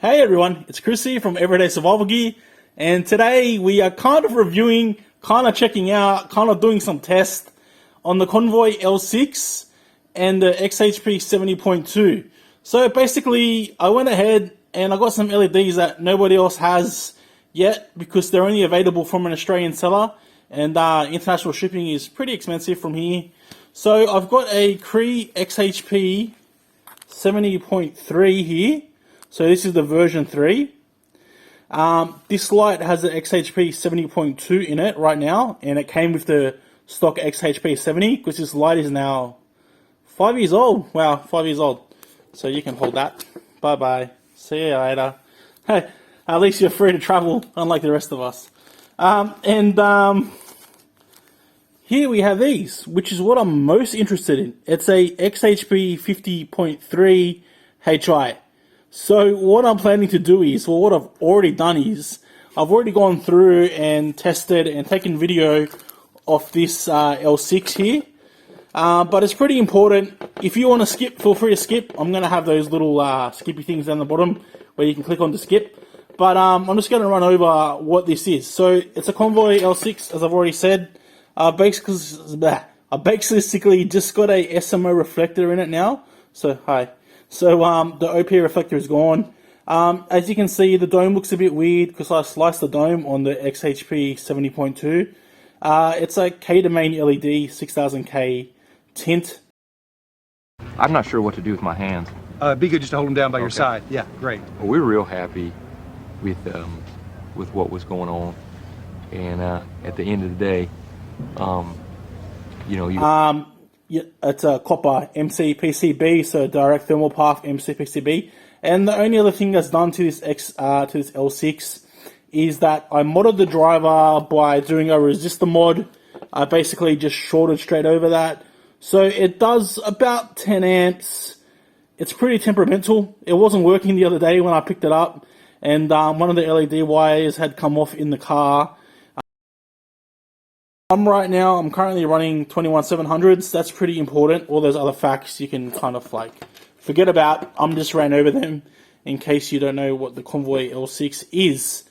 Hey everyone, it's Chris here from Everyday Survival Gear, and today we are kind of reviewing, kind of checking out, kind of doing some tests on the Convoy L6 and the XHP70.2. So basically, I went ahead and I got some LEDs that nobody else has yet because they're only available from an Australian seller, and international shipping is pretty expensive from here. So I've got a Cree XHP70.3 here. So this is the version 3. This light has an XHP70.2 in it right now, and it came with the stock XHP70 because this light is now 5 years old. Wow, 5 years old. So you can hold that. Bye bye. See you later. Hey, at least you're free to travel, unlike the rest of us. Here we have these, which is what I'm most interested in. It's a XHP50.3 HI. So what I'm planning to do is, well, what I've already done is, I've already gone through and tested and taken video of this L6 here. But it's pretty important. If you want to skip, feel free to skip. I'm going to have those little skippy things down the bottom where you can click on to skip. But I'm just going to run over what this is. So it's a Convoy L6, as I've already said. I basically just got a SMO reflector in it now. So, hi. So the OP reflector is gone. As you can see, the dome looks a bit weird because I sliced the dome on the XHP70.2. It's a K-domain LED 6000K tint. I'm not sure what to do with my hands. It'd be good just to hold them down by your side. Yeah, great. Well, we're real happy with what was going on, and at the end of the day, Yeah, it's a copper MCPCB, so direct thermal path MCPCB. And the only other thing that's done to this L6 is that I modded the driver by doing a resistor mod. I basically just shorted straight over that. So it does about 10 amps. It's pretty temperamental. It wasn't working the other day when I picked it up, and one of the LED wires had come off in the car. I'm currently running 21700s. That's pretty important. All those other facts you can kind of like forget about. I'm just ran over them in case you don't know what the Convoy L6 is.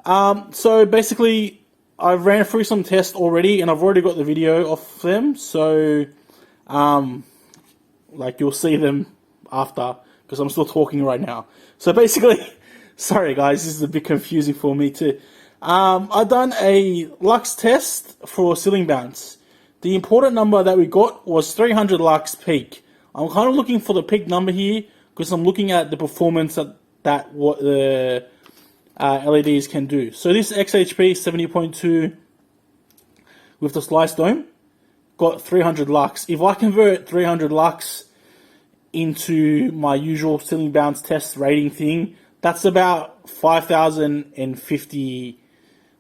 So basically, I've ran through some tests already, and I've already got the video of them. So, like you'll see them after because I'm still talking right now. So basically, sorry guys, this is a bit confusing for me too. I've done a lux test for ceiling bounce. The important number that we got was 300 lux peak. I'm kind of looking for the peak number here because I'm looking at the performance that what the LEDs can do. So this XHP 70.2 with the slice dome got 300 lux. If I convert 300 lux into my usual ceiling bounce test rating thing, that's about 5,050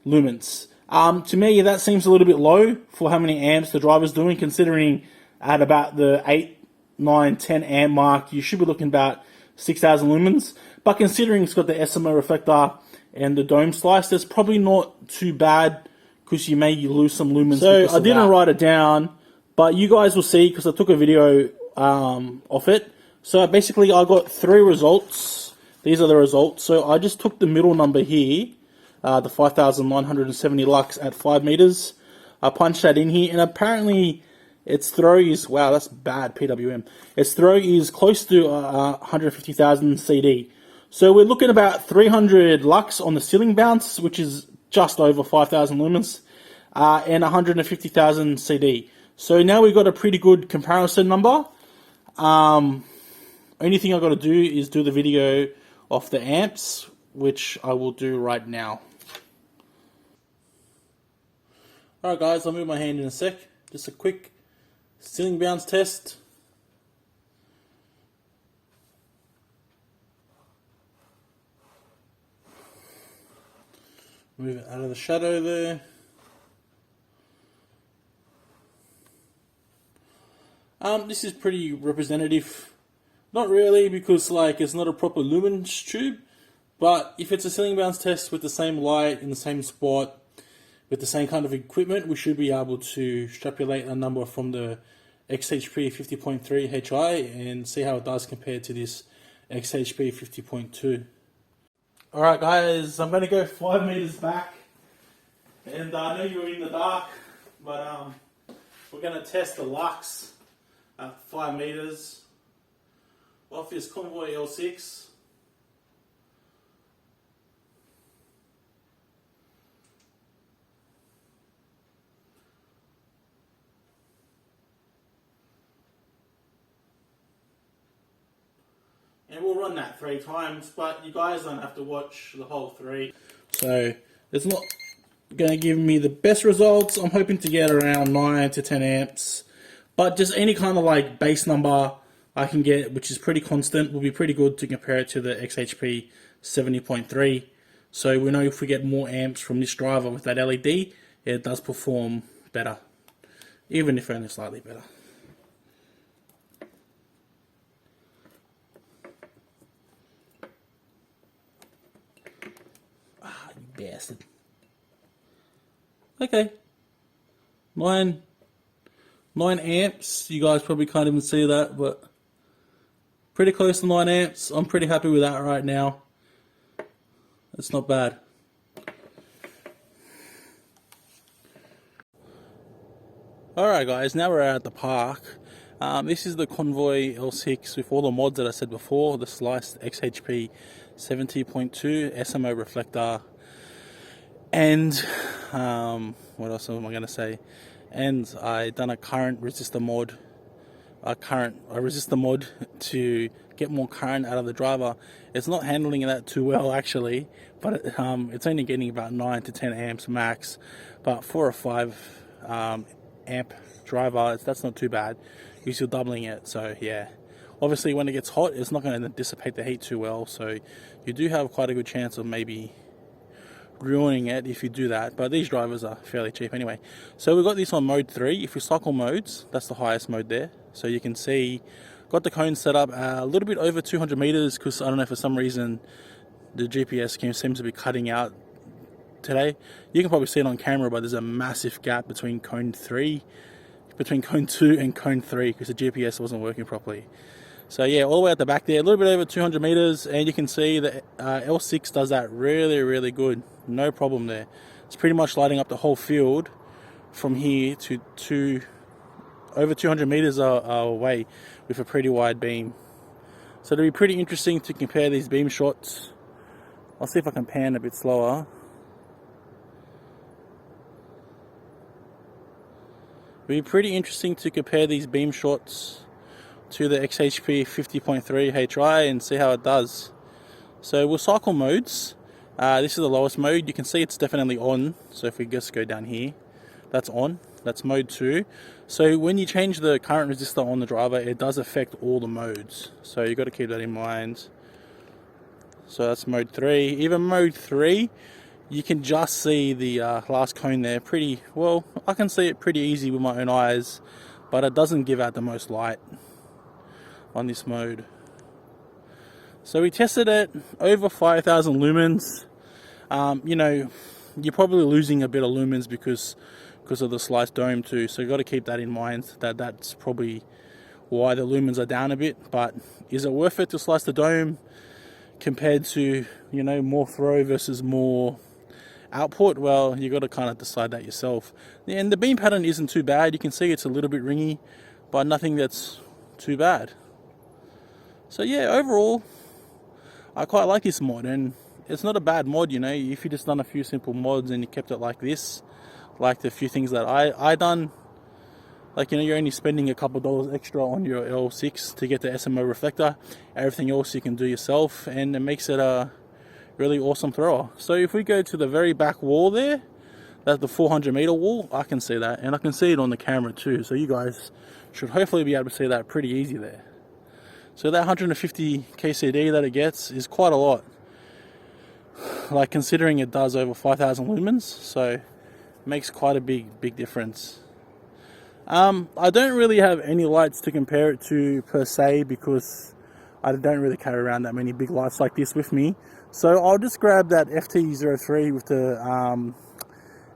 lumens. To me, that seems a little bit low for how many amps the driver's doing, considering at about the 8, 9, 10 amp mark, you should be looking about 6,000 lumens. But considering it's got the SMO reflector and the dome slice, that's probably not too bad because you may lose some lumens. So I didn't write it down, but you guys will see because I took a video of it. So basically, I got 3 results. These are the results. So I just took the middle number here, the 5,970 lux at 5 meters. I punched that in here, and apparently its throw is, wow, that's bad PWM. Its throw is close to 150,000 CD. So we're looking about 300 lux on the ceiling bounce, which is just over 5,000 lumens, and 150,000 CD. So now we've got a pretty good comparison number. Only thing I've got to do is do the video of the amps, which I will do right now. Alright guys, I'll move my hand in a sec. Just a quick ceiling bounce test. Move it out of the shadow there. This is pretty representative. Not really, because like it's not a proper Lumens tube. But if it's a ceiling bounce test with the same light in the same spot, with the same kind of equipment, we should be able to extrapolate a number from the XHP 50.3 HI and see how it does compared to this XHP 50.2. Alright guys, I'm going to go 5 meters back, and I know you're in the dark, but we're going to test the Lux at 5 meters off this Convoy L6. And we'll run that 3 times, but you guys don't have to watch the whole 3. So it's not going to give me the best results. I'm hoping to get around 9 to 10 amps. But just any kind of like base number I can get, which is pretty constant, will be pretty good to compare it to the XHP70.2. So we know if we get more amps from this driver with that LED, it does perform better. Even if only slightly better. Bastard. Okay. 9 amps. You guys probably can't even see that, but pretty close to 9 amps. I'm pretty happy with that right now. It's not bad. Alright guys, now we're at the park. This is the Convoy L6 with all the mods that I said before. The sliced XHP70.2 SMO Reflector. And what else am I going to say? And I done a current resistor mod, a resistor mod to get more current out of the driver. It's not handling that too well actually, but it's only getting about 9 to 10 amps max. But for a 5 amp driver, that's not too bad. You're still doubling it, so yeah. Obviously, when it gets hot, it's not going to dissipate the heat too well, so you do have quite a good chance of maybe ruining it if you do that, but these drivers are fairly cheap anyway. So we've got this on mode 3. If we cycle modes, that's the highest mode there. So you can see, got the cone set up a little bit over 200 meters because I don't know, for some reason the GPS seems to be cutting out today. You can probably see it on camera, but there's a massive gap between cone 2 and cone 3 because the GPS wasn't working properly. So yeah, all the way at the back there, a little bit over 200 meters, and you can see the L6 does that really good. No problem there. It's pretty much lighting up the whole field from here to over 200 meters away with a pretty wide beam. So it'll be pretty interesting to compare these beam shots. I'll see if I can pan a bit slower. It'll be pretty interesting to compare these beam shots to the XHP70.2 HI and see how it does. So we'll cycle modes. This is the lowest mode. You can see it's definitely on. So if we just go down here, that's on. That's mode 2. So when you change the current resistor on the driver, it does affect all the modes. So you've got to keep that in mind. So that's mode 3. Even mode 3, you can just see the last cone there pretty well. I can see it pretty easy with my own eyes, but it doesn't give out the most light on this mode. So we tested it over 5,000 lumens. You know, you're probably losing a bit of lumens because of the sliced dome too, so you've got to keep that in mind, that's probably why the lumens are down a bit. But is it worth it to slice the dome compared to, you know, more throw versus more output? Well, you got to kind of decide that yourself. And the beam pattern isn't too bad. You can see it's a little bit ringy, but nothing that's too bad. So yeah, overall I quite like this mod, and it's not a bad mod, you know. If you just done a few simple mods and you kept it like this, like the few things that I done, like, you know, you're only spending a couple dollars extra on your L6 to get the SMO Reflector. Everything else you can do yourself, and it makes it a really awesome thrower. So if we go to the very back wall there, that's the 400 meter wall, I can see that, and I can see it on the camera too, so you guys should hopefully be able to see that pretty easy there. So that 150 KCD that it gets is quite a lot, like considering it does over 5,000 lumens, so it makes quite a big difference. I don't really have any lights to compare it to per se, because I don't really carry around that many big lights like this with me. So I'll just grab that FT03 with the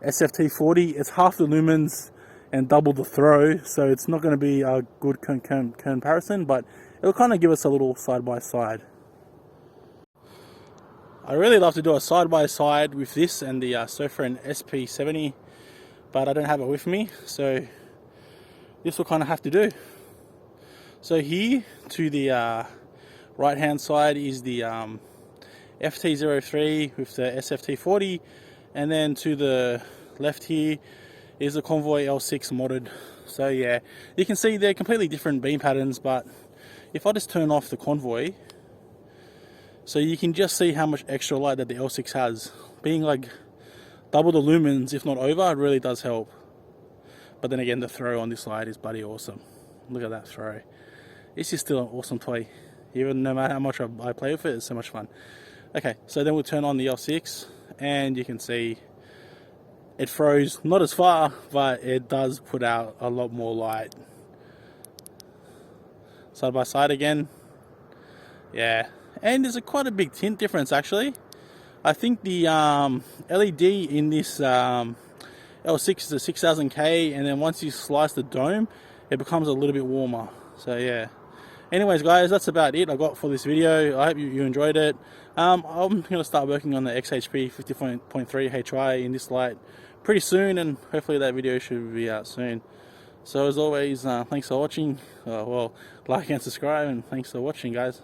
SFT40. It's half the lumens and double the throw, so it's not going to be a good comparison, but it'll kind of give us a little side by side. I really love to do a side-by-side with this and the Surfer SP70, but I don't have it with me, so this will kind of have to do. So here to the right hand side is the FT03 with the SFT40, and then to the left here is the Convoy L6 modded. So yeah, you can see they're completely different beam patterns, but if I just turn off the Convoy, so you can just see how much extra light that the L6 has. Being like double the lumens, if not over, it really does help. But then again, the throw on this light is bloody awesome. Look at that throw. This is still an awesome toy. Even no matter how much I play with it, it's so much fun. Okay, so then we'll turn on the L6, and you can see it throws not as far, but it does put out a lot more light. Side by side again. Yeah, and there's quite a big tint difference actually. I think the LED in this L6 is a 6000K, and then once you slice the dome, it becomes a little bit warmer. So yeah. Anyways guys, that's about it I got for this video. I hope you enjoyed it. I'm going to start working on the XHP70.2 HI in this light pretty soon, and hopefully that video should be out soon. So as always, thanks for watching. Well, like and subscribe, and thanks for watching guys.